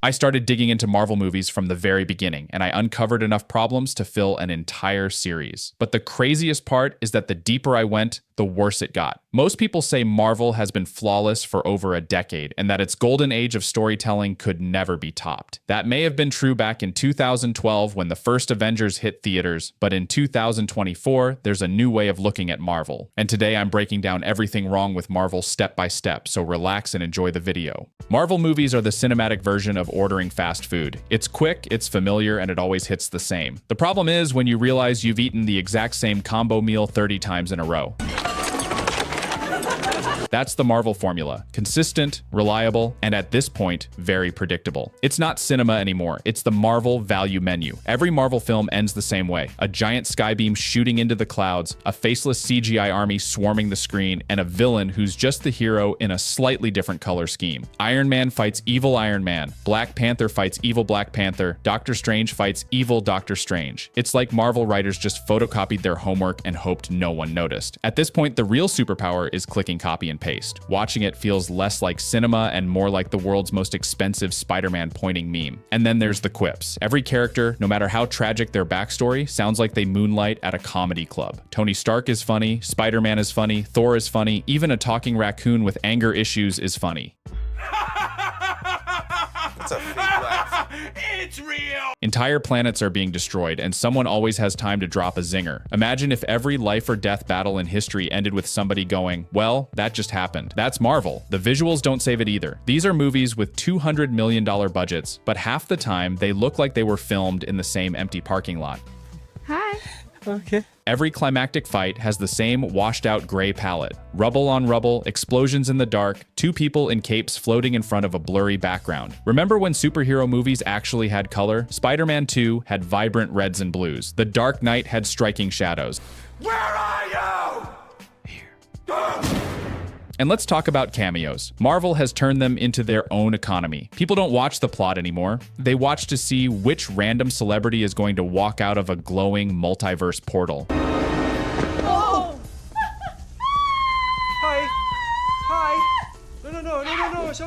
I started digging into Marvel movies from the very beginning, and I uncovered enough problems to fill an entire series. But the craziest part is that the deeper I went, the worse it got. Most people say Marvel has been flawless for over a decade, and that its golden age of storytelling could never be topped. That may have been true back in 2012 when the first Avengers hit theaters, but in 2024, there's a new way of looking at Marvel. And today I'm breaking down everything wrong with Marvel step by step, so relax and enjoy the video. Marvel movies are the cinematic version of ordering fast food. It's quick, it's familiar, and it always hits the same. The problem is when you realize you've eaten the exact same combo meal 30 times in a row. That's the Marvel formula. Consistent, reliable, and at this point, very predictable. It's not cinema anymore. It's the Marvel value menu. Every Marvel film ends the same way. A giant skybeam shooting into the clouds, a faceless CGI army swarming the screen, and a villain who's just the hero in a slightly different color scheme. Iron Man fights evil Iron Man. Black Panther fights evil Black Panther. Doctor Strange fights evil Doctor Strange. It's like Marvel writers just photocopied their homework and hoped no one noticed. At this point, the real superpower is clicking copy and paste. Watching it feels less like cinema and more like the world's most expensive Spider-Man pointing meme. And then there's the quips. Every character, no matter how tragic their backstory, sounds like they moonlight at a comedy club. Tony Stark is funny, Spider-Man is funny, Thor is funny, even a talking raccoon with anger issues is funny. That's a fake laugh. It's real! Entire planets are being destroyed, and someone always has time to drop a zinger. Imagine if every life or death battle in history ended with somebody going, well, that just happened. That's Marvel. The visuals don't save it either. These are movies with $200 million budgets, but half the time they look like they were filmed in the same empty parking lot. Hi. Okay. Every climactic fight has the same washed-out gray palette. Rubble on rubble, explosions in the dark, two people in capes floating in front of a blurry background. Remember when superhero movies actually had color? Spider-Man 2 had vibrant reds and blues. The Dark Knight had striking shadows. Where are you? Here. And let's talk about cameos. Marvel has turned them into their own economy. People don't watch the plot anymore. They watch to see which random celebrity is going to walk out of a glowing multiverse portal. Oh! Hi. Hi. No.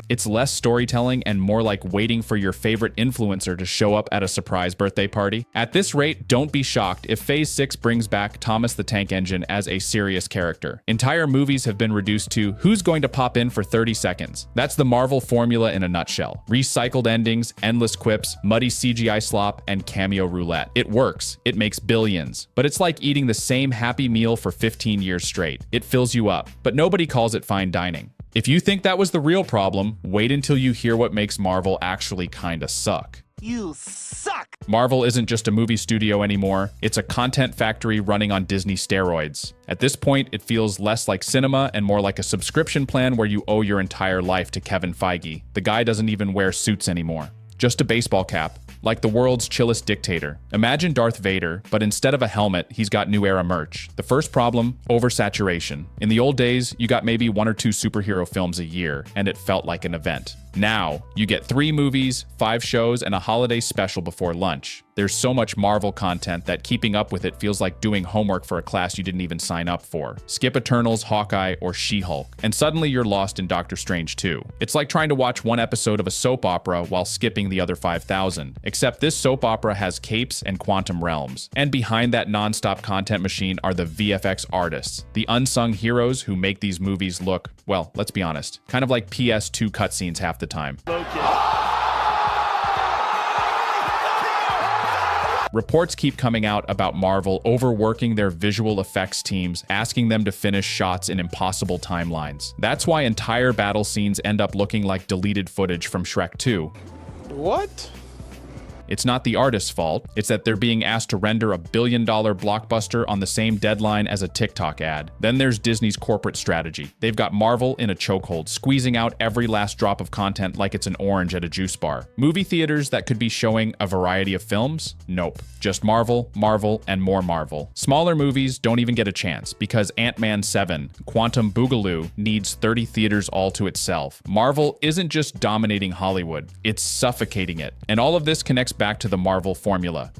It's less storytelling and more like waiting for your favorite influencer to show up at a surprise birthday party. At this rate, don't be shocked if Phase 6 brings back Thomas the Tank Engine as a serious character. Entire movies have been reduced to who's going to pop in for 30 seconds. That's the Marvel formula in a nutshell. Recycled endings, endless quips, muddy CGI slop, and cameo roulette. It works. It makes billions. But it's like eating the same happy meal for 15 years straight. It fills you up, but nobody calls it fine dining. If you think that was the real problem, wait until you hear what makes Marvel actually kinda suck. You suck! Marvel isn't just a movie studio anymore, it's a content factory running on Disney steroids. At this point, it feels less like cinema and more like a subscription plan where you owe your entire life to Kevin Feige. The guy doesn't even wear suits anymore. Just a baseball cap. Like the world's chillest dictator. Imagine Darth Vader, but instead of a helmet, he's got new era merch. The first problem, oversaturation. In the old days, you got maybe 1 or 2 superhero films a year, and it felt like an event. Now, you get 3 movies, 5 shows, and a holiday special before lunch. There's so much Marvel content that keeping up with it feels like doing homework for a class you didn't even sign up for. Skip Eternals, Hawkeye, or She-Hulk, and suddenly you're lost in Doctor Strange 2. It's like trying to watch one episode of a soap opera while skipping the other 5,000. Except this soap opera has capes and quantum realms. And behind that non-stop content machine are the VFX artists, the unsung heroes who make these movies look, well, let's be honest, kind of like PS2 cutscenes half the time. Reports keep coming out about Marvel overworking their visual effects teams, asking them to finish shots in impossible timelines. That's why entire battle scenes end up looking like deleted footage from Shrek 2. What? It's not the artist's fault, it's that they're being asked to render a billion-dollar blockbuster on the same deadline as a TikTok ad. Then there's Disney's corporate strategy. They've got Marvel in a chokehold, squeezing out every last drop of content like it's an orange at a juice bar. Movie theaters that could be showing a variety of films? Nope. Just Marvel, Marvel, and more Marvel. Smaller movies don't even get a chance, because Ant-Man 7, Quantum Boogaloo, needs 30 theaters all to itself. Marvel isn't just dominating Hollywood, it's suffocating it. And all of this connects back to the Marvel formula.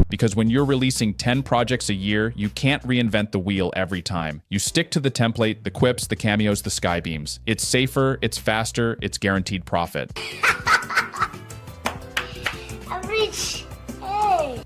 Because when you're releasing 10 projects a year, you can't reinvent the wheel every time. You stick to the template, the quips, the cameos, the skybeams. It's safer, it's faster, it's guaranteed profit.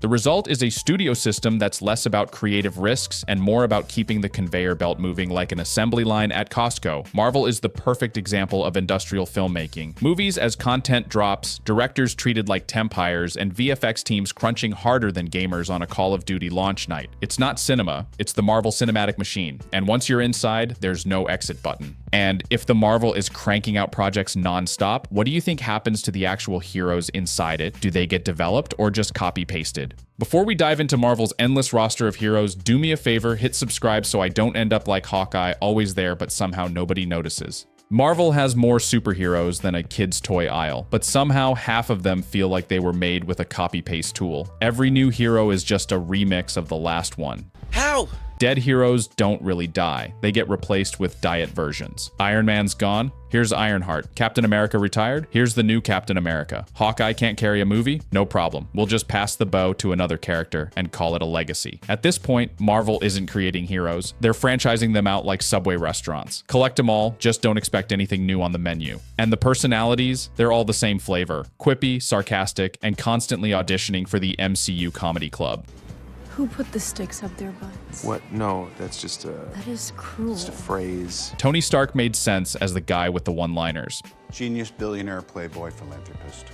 The result is a studio system that's less about creative risks and more about keeping the conveyor belt moving like an assembly line at Costco. Marvel is the perfect example of industrial filmmaking. Movies as content drops, directors treated like temp hires, and VFX teams crunching harder than gamers on a Call of Duty launch night. It's not cinema, it's the Marvel Cinematic Machine. And once you're inside, there's no exit button. And if the Marvel is cranking out projects non-stop, what do you think happens to the actual heroes inside it? Do they get developed or just copy-pasted? Before we dive into Marvel's endless roster of heroes, do me a favor, hit subscribe so I don't end up like Hawkeye, always there but somehow nobody notices. Marvel has more superheroes than a kid's toy aisle, but somehow half of them feel like they were made with a copy-paste tool. Every new hero is just a remix of the last one. How? Dead heroes don't really die. They get replaced with diet versions. Iron Man's gone. Here's Ironheart. Captain America retired. Here's the new Captain America. Hawkeye can't carry a movie? No problem. We'll just pass the bow to another character and call it a legacy. At this point, Marvel isn't creating heroes. They're franchising them out like Subway restaurants. Collect them all, just don't expect anything new on the menu. And the personalities, they're all the same flavor. Quippy, sarcastic, and constantly auditioning for the MCU comedy club. Who put the sticks up their butts? What? No, that's just a That is cruel. phrase. Tony Stark made sense as the guy with the one-liners. Genius, billionaire, playboy, philanthropist.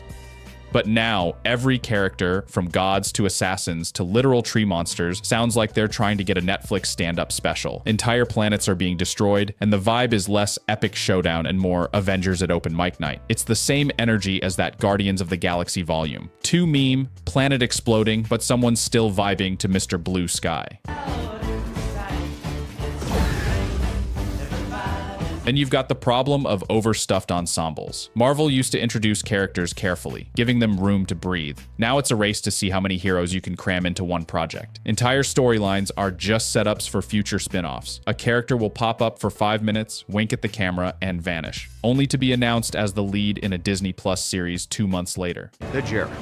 But now, every character, from gods to assassins to literal tree monsters, sounds like they're trying to get a Netflix stand-up special. Entire planets are being destroyed, and the vibe is less epic showdown and more Avengers at open mic night. It's the same energy as that Guardians of the Galaxy volume. Too meme, planet exploding, but someone's still vibing to Mr. Blue Sky. And you've got the problem of overstuffed ensembles. Marvel used to introduce characters carefully, giving them room to breathe. Now it's a race to see how many heroes you can cram into one project. Entire storylines are just setups for future spin-offs. A character will pop up for 5 minutes, wink at the camera, and vanish, only to be announced as the lead in a Disney Plus series 2 months later. The Jericho.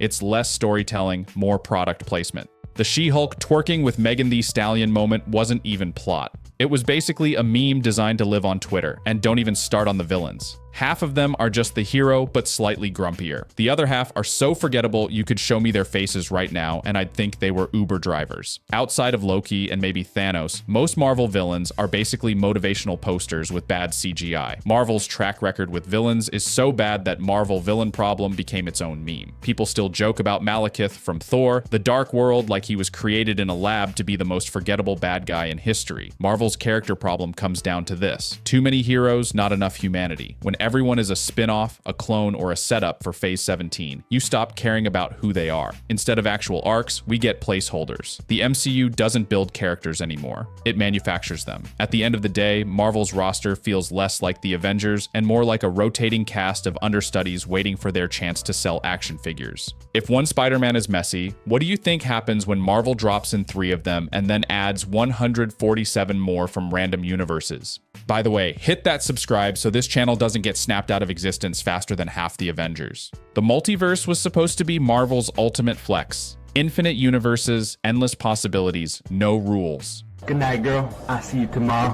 It's less storytelling, more product placement. The She-Hulk twerking with Megan Thee Stallion moment wasn't even plot. It was basically a meme designed to live on Twitter, and don't even start on the villains. Half of them are just the hero, but slightly grumpier. The other half are so forgettable you could show me their faces right now, and I'd think they were Uber drivers. Outside of Loki and maybe Thanos, most Marvel villains are basically motivational posters with bad CGI. Marvel's track record with villains is so bad that Marvel villain problem became its own meme. People still joke about Malekith from Thor, the Dark World like he was created in a lab to be the most forgettable bad guy in history. Marvel's character problem comes down to this: too many heroes, not enough humanity. When everyone is a spin-off, a clone, or a setup for Phase 17, you stop caring about who they are. Instead of actual arcs, we get placeholders. The MCU doesn't build characters anymore. It manufactures them. At the end of the day, Marvel's roster feels less like the Avengers and more like a rotating cast of understudies waiting for their chance to sell action figures. If one Spider-Man is messy, what do you think happens when Marvel drops in 3 of them and then adds 147 more from random universes? By the way, hit that subscribe so this channel doesn't get snapped out of existence faster than half the Avengers. The multiverse was supposed to be Marvel's ultimate flex. Infinite universes, endless possibilities, no rules. Good night, girl. I'll see you tomorrow.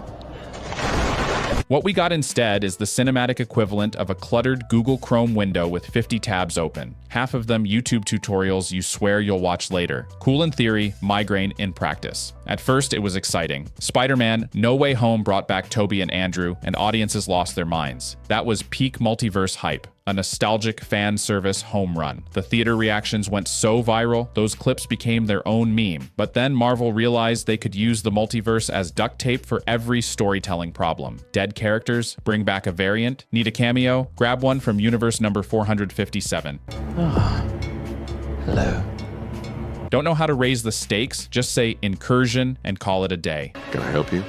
What we got instead is the cinematic equivalent of a cluttered Google Chrome window with 50 tabs open. Half of them YouTube tutorials you swear you'll watch later. Cool in theory, migraine in practice. At first, it was exciting. Spider-Man: No Way Home brought back Tobey and Andrew, and audiences lost their minds. That was peak multiverse hype. A nostalgic fan service home run. The theater reactions went so viral, those clips became their own meme. But then Marvel realized they could use the multiverse as duct tape for every storytelling problem. Dead characters? Bring back a variant? Need a cameo? Grab one from universe number 457. Hello. Don't know how to raise the stakes? Just say incursion and call it a day. Can I help you?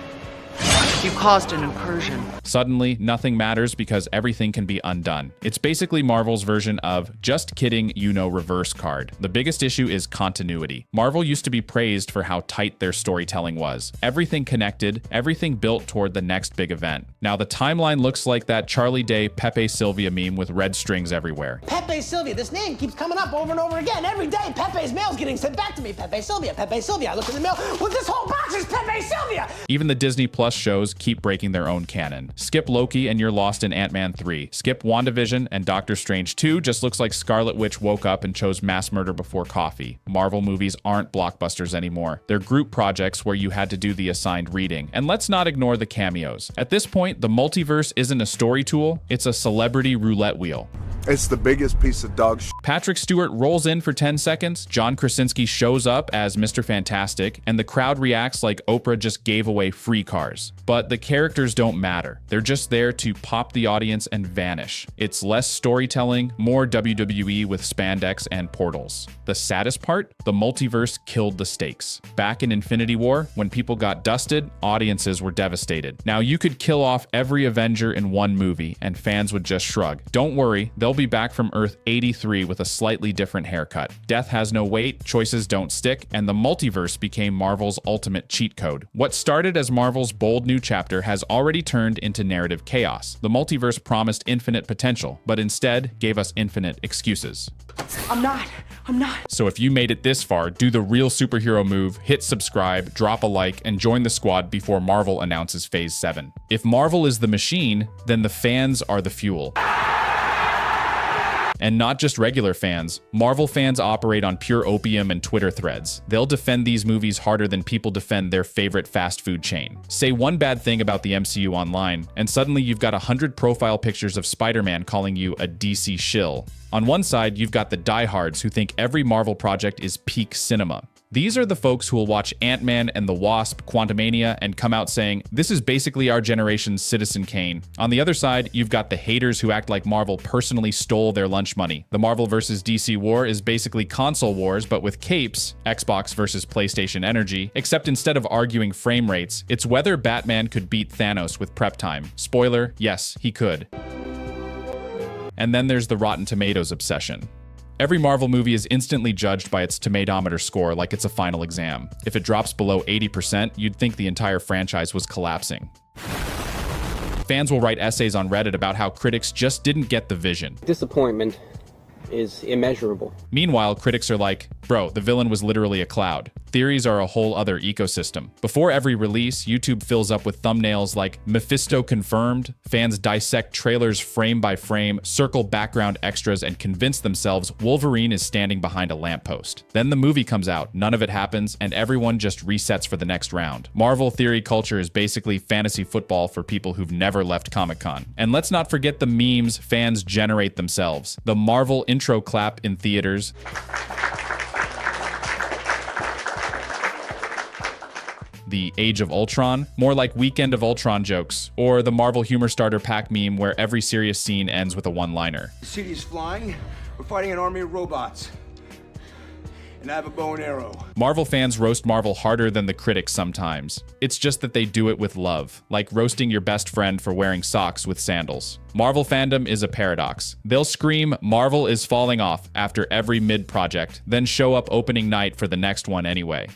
You caused an incursion. Suddenly, nothing matters because everything can be undone. It's basically Marvel's version of just kidding, you know, reverse card. The biggest issue is continuity. Marvel used to be praised for how tight their storytelling was. Everything connected, everything built toward the next big event. Now the timeline looks like that Charlie Day Pepe Sylvia meme with red strings everywhere. Pepe Sylvia, this name keeps coming up over and over again. Every day, Pepe's mail's getting sent back to me. Pepe Sylvia, Pepe Sylvia. I look in the mail, well, this whole box is Pepe Sylvia! Even the Disney Plus shows keep breaking their own canon. Skip Loki and you're lost in Ant-Man 3. Skip WandaVision and Doctor Strange 2 just looks like Scarlet Witch woke up and chose mass murder before coffee. Marvel movies aren't blockbusters anymore. They're group projects where you had to do the assigned reading. And let's not ignore the cameos. At this point, the multiverse isn't a story tool, it's a celebrity roulette wheel. It's the biggest piece of dog shit. Patrick Stewart rolls in for 10 seconds, John Krasinski shows up as Mr. Fantastic, and the crowd reacts like Oprah just gave away free cars. But the characters don't matter. They're just there to pop the audience and vanish. It's less storytelling, more WWE with spandex and portals. The saddest part? The multiverse killed the stakes. Back in Infinity War, when people got dusted, audiences were devastated. Now you could kill off every Avenger in one movie, and fans would just shrug. Don't worry, they'll be back from Earth 83 with a slightly different haircut. Death has no weight, choices don't stick, and the multiverse became Marvel's ultimate cheat code. What started as Marvel's bold new chapter has already turned into narrative chaos. The multiverse promised infinite potential, but instead gave us infinite excuses. I'm not. So if you made it this far, do the real superhero move, hit subscribe, drop a like, and join the squad before Marvel announces Phase 7. If Marvel is the machine, then the fans are the fuel. And not just regular fans. Marvel fans operate on pure opium and Twitter threads. They'll defend these movies harder than people defend their favorite fast food chain. Say one bad thing about the MCU online, and suddenly you've got 100 profile pictures of Spider-Man calling you a DC shill. On one side, you've got the diehards who think every Marvel project is peak cinema. These are the folks who will watch Ant-Man and the Wasp, Quantumania, and come out saying, this is basically our generation's Citizen Kane. On the other side, you've got the haters who act like Marvel personally stole their lunch money. The Marvel vs. DC war is basically console wars, but with capes, Xbox versus PlayStation energy, except instead of arguing frame rates, it's whether Batman could beat Thanos with prep time. Spoiler, yes, he could. And then there's the Rotten Tomatoes obsession. Every Marvel movie is instantly judged by its tomatometer score like it's a final exam. If it drops below 80%, you'd think the entire franchise was collapsing. Fans will write essays on Reddit about how critics just didn't get the vision. Disappointment is immeasurable. Meanwhile, critics are like, bro, the villain was literally a cloud. Theories are a whole other ecosystem. Before every release, YouTube fills up with thumbnails like Mephisto confirmed. Fans dissect trailers frame by frame, circle background extras, and convince themselves Wolverine is standing behind a lamppost. Then the movie comes out, none of it happens, and everyone just resets for the next round. Marvel theory culture is basically fantasy football for people who've never left Comic-Con. And let's not forget the memes fans generate themselves. The Marvel intro clap in theaters. The Age of Ultron, more like Weekend of Ultron jokes, or the Marvel Humor Starter Pack meme where every serious scene ends with a one-liner. The city's flying. We're fighting an army of robots. And I have a bow and arrow. Marvel fans roast Marvel harder than the critics sometimes. It's just that they do it with love, like roasting your best friend for wearing socks with sandals. Marvel fandom is a paradox. They'll scream, Marvel is falling off after every mid-project, then show up opening night for the next one anyway.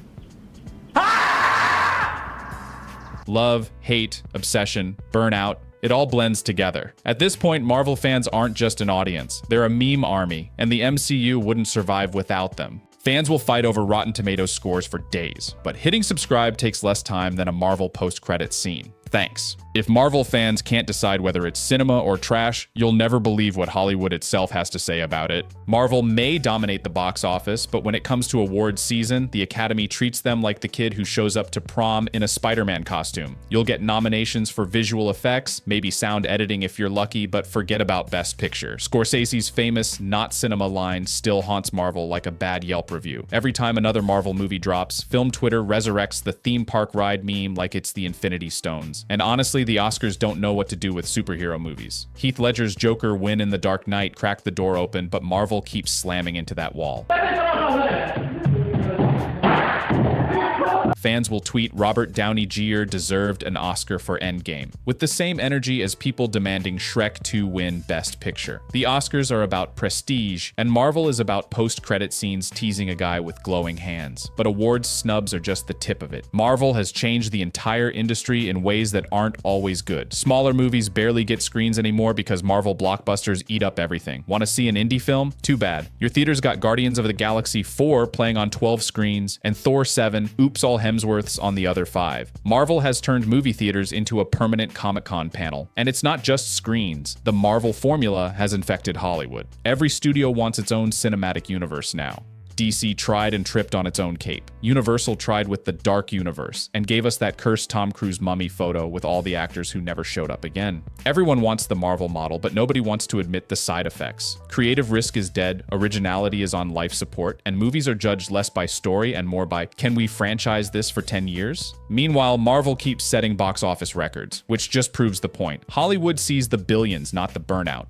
Love, hate, obsession, burnout, it all blends together. At this point, Marvel fans aren't just an audience. They're a meme army, and the MCU wouldn't survive without them. Fans will fight over Rotten Tomatoes scores for days, but hitting subscribe takes less time than a Marvel post-credits scene. Thanks. If Marvel fans can't decide whether it's cinema or trash, you'll never believe what Hollywood itself has to say about it. Marvel may dominate the box office, but when it comes to awards season, the Academy treats them like the kid who shows up to prom in a Spider-Man costume. You'll get nominations for visual effects, maybe sound editing if you're lucky, but forget about Best Picture. Scorsese's famous "not cinema" line still haunts Marvel like a bad Yelp review. Every time another Marvel movie drops, Film Twitter resurrects the theme park ride meme like it's the Infinity Stones. And honestly, the Oscars don't know what to do with superhero movies. Heath Ledger's Joker win in The Dark Knight cracked the door open, but Marvel keeps slamming into that wall. fans will tweet Robert Downey Jr. deserved an Oscar for Endgame, with the same energy as people demanding Shrek 2 win Best Picture. The Oscars are about prestige, and Marvel is about post-credit scenes teasing a guy with glowing hands. But awards snubs are just the tip of it. Marvel has changed the entire industry in ways that aren't always good. Smaller movies barely get screens anymore because Marvel blockbusters eat up everything. Want to see an indie film? Too bad. Your theater's got Guardians of the Galaxy 4 playing on 12 screens, and Thor 7, oops all Hemsworths on the other 5. Marvel has turned movie theaters into a permanent Comic-Con panel. And it's not just screens. The Marvel formula has infected Hollywood. Every studio wants its own cinematic universe now. DC tried and tripped on its own cape. Universal tried with the Dark Universe and gave us that cursed Tom Cruise mummy photo with all the actors who never showed up again. Everyone wants the Marvel model, but nobody wants to admit the side effects. Creative risk is dead, originality is on life support, and movies are judged less by story and more by, can we franchise this for 10 years? Meanwhile, Marvel keeps setting box office records, which just proves the point. Hollywood sees the billions, not the burnout.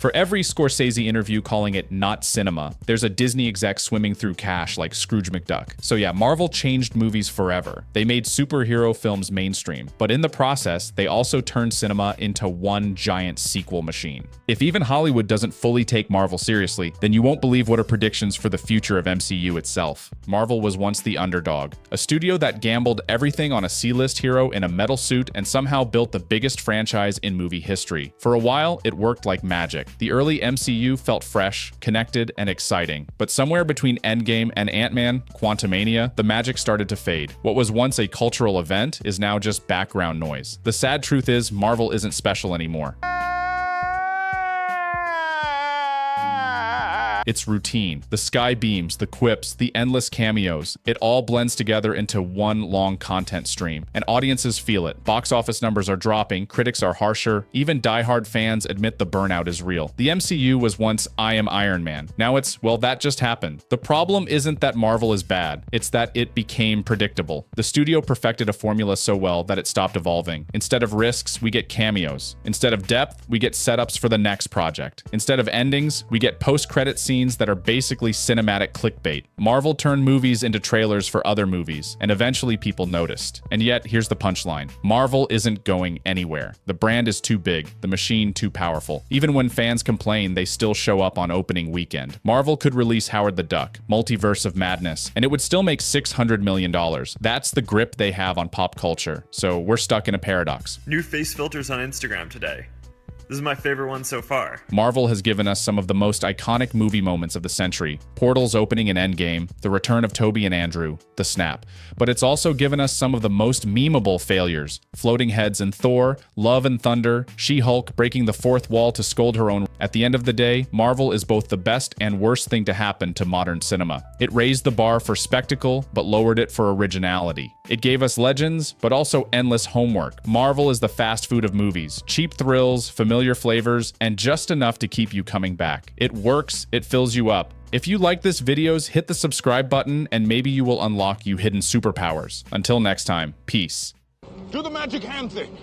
For every Scorsese interview calling it not cinema, there's a Disney exec swimming through cash like Scrooge McDuck. So yeah, Marvel changed movies forever. They made superhero films mainstream, but in the process, they also turned cinema into one giant sequel machine. If even Hollywood doesn't fully take Marvel seriously, then you won't believe what are predictions for the future of MCU itself. Marvel was once the underdog, a studio that gambled everything on a C-list hero in a metal suit and somehow built the biggest franchise in movie history. For a while, it worked like magic. The early MCU felt fresh, connected, and exciting. But somewhere between Endgame and Ant-Man, Quantumania, the magic started to fade. What was once a cultural event is now just background noise. The sad truth is, Marvel isn't special anymore. It's routine. The sky beams, the quips, the endless cameos. It all blends together into one long content stream, and audiences feel it. Box office numbers are dropping, critics are harsher, even diehard fans admit the burnout is real. The MCU was once I am Iron Man. Now it's, well, that just happened. The problem isn't that Marvel is bad, it's that it became predictable. The studio perfected a formula so well that it stopped evolving. Instead of risks, we get cameos. Instead of depth, we get setups for the next project. Instead of endings, we get post-credit scenes that are basically cinematic clickbait. Marvel turned movies into trailers for other movies, and eventually people noticed. And yet, here's the punchline. Marvel isn't going anywhere. The brand is too big, the machine too powerful. Even when fans complain, they still show up on opening weekend. Marvel could release Howard the Duck, Multiverse of Madness, and it would still make $600 million. That's the grip they have on pop culture. So we're stuck in a paradox. New face filters on Instagram today. This is my favorite one so far. Marvel has given us some of the most iconic movie moments of the century. Portal's opening in Endgame, the return of Toby and Andrew, the snap. But it's also given us some of the most memeable failures. Floating heads in Thor, Love and Thunder, She-Hulk breaking the fourth wall to scold her own. At the end of the day, Marvel is both the best and worst thing to happen to modern cinema. It raised the bar for spectacle, but lowered it for originality. It gave us legends, but also endless homework. Marvel is the fast food of movies. Cheap thrills, familiar flavors, and just enough to keep you coming back. It works, it fills you up. If you like this videos, hit the subscribe button and maybe you will unlock you hidden superpowers. Until next time, peace. Do the magic hand thing.